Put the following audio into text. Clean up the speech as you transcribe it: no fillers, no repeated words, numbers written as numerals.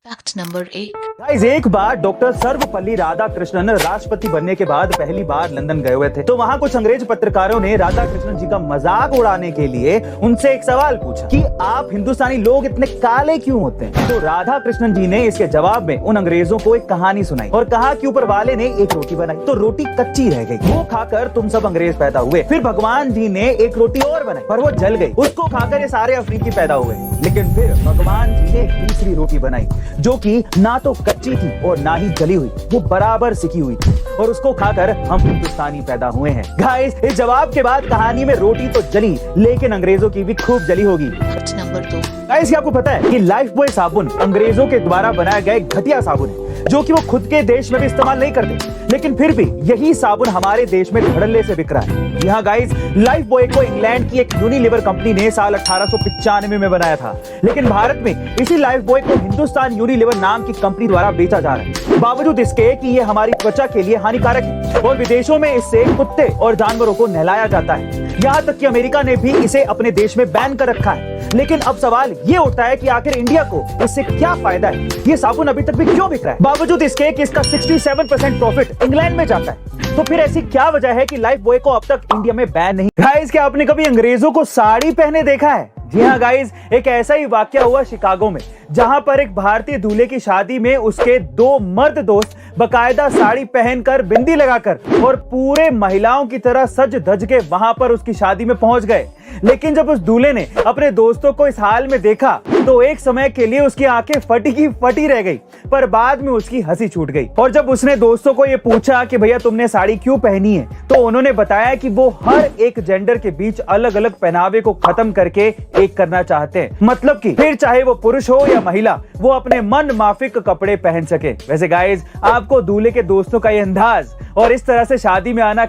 Fact number 8। Guys, एक बार doctor Sarvepalli Radhakrishnan राष्ट्रपति बनने के बाद पहली बार लंदन गए हुए थे। तो वहाँ कुछ अंग्रेज पत्रकारों ने राधाकृष्णन जी का मजाक उड़ाने के लिए उनसे एक सवाल पूछा कि आप हिंदुस्तानी लोग इतने काले क्यों होते हैं। तो राधाकृष्णन जी ने इसके जवाब में उन अंग्रेजों को एक कहानी सुनाई और कहा कि ऊपर वाले ने एक रोटी बनाई तो रोटी कच्ची रह गई, वो खाकर तुम सब अंग्रेज पैदा हुए। फिर भगवान जी ने एक रोटी और बनाई पर वो जल गई, उसको खाकर ये सारे अफ्रीकी पैदा हुए। लेकिन फिर भगवान जी ने एक दूसरी रोटी बनाई जो कि ना तो कच्ची थी और ना ही जली हुई, वो बराबर सिकी हुई थी और उसको खाकर हम हिंदुस्तानी पैदा हुए हैं। गाइस, इस जवाब के बाद कहानी में रोटी तो जली लेकिन अंग्रेजों की भी खूब जली होगी। Fact number 2। गाइस, क्या आपको पता है कि लाइफ बॉय साबुन अंग्रेजों के द्वारा बनाया गया एक घटिया साबुन है जो कि वो खुद के देश में भी इस्तेमाल नहीं करते, लेकिन फिर भी यही साबुन हमारे देश में धड़ल्ले से बिक रहा है। यहाँ गाइस, लाइफ बॉय को इंग्लैंड की एक यूनिलीवर कंपनी ने साल 1895 में बनाया था, लेकिन भारत में इसी लाइफ बॉय को हिंदुस्तान यूनिलीवर नाम की कंपनी द्वारा बेचा जा रहा है, बावजूद इसके कि ये हमारी त्वचा के लिए हानिकारक है और विदेशों में इससे कुत्ते और जानवरों को नहलाया जाता है। यहाँ तक कि अमेरिका ने भी इसे अपने देश में बैन कर रखा है। लेकिन अब सवाल ये उठता है कि आखिर इंडिया को इससे क्या फायदा है, ये साबुन अभी तक भी क्यों बिक रहा है, बावजूद इसके कि इसका 67% प्रॉफिट इंग्लैंड में जाता है। तो फिर ऐसी क्या वजह है कि लाइफ बॉय को अब तक इंडिया में बैन नहीं। गाइस, क्या आपने कभी अंग्रेजों को साड़ी पहने देखा है? जी हाँ गाइस, एक ऐसा ही वाकया हुआ शिकागो में, जहां पर एक भारतीय दूल्हे की शादी में उसके दो मर्द दोस्त बकायदा साड़ी पहनकर, बिंदी लगाकर और पूरे महिलाओं की तरह सज धज के वहां पर उसकी शादी में पहुंच गए। लेकिन जब उस दूल्हे ने अपने दोस्तों को इस हाल में देखा तो एक समय के लिए उसकी आंखें फटी की फटी रह गई, पर बाद में उसकी हंसी छूट गई। और जब उसने दोस्तों को ये पूछा कि भैया तुमने साड़ी क्यों पहनी है, तो उन्होंने बताया कि वो हर एक जेंडर के बीच अलग अलग पहनावे को खत्म करके एक करना चाहते हैं, मतलब कि फिर चाहे वो पुरुष हो या महिला, वो अपने मन माफिक कपड़े पहन सके। वैसे गाइस, आपको दूल्हे के दोस्तों का ये अंदाज और इस तरह से शादी में आना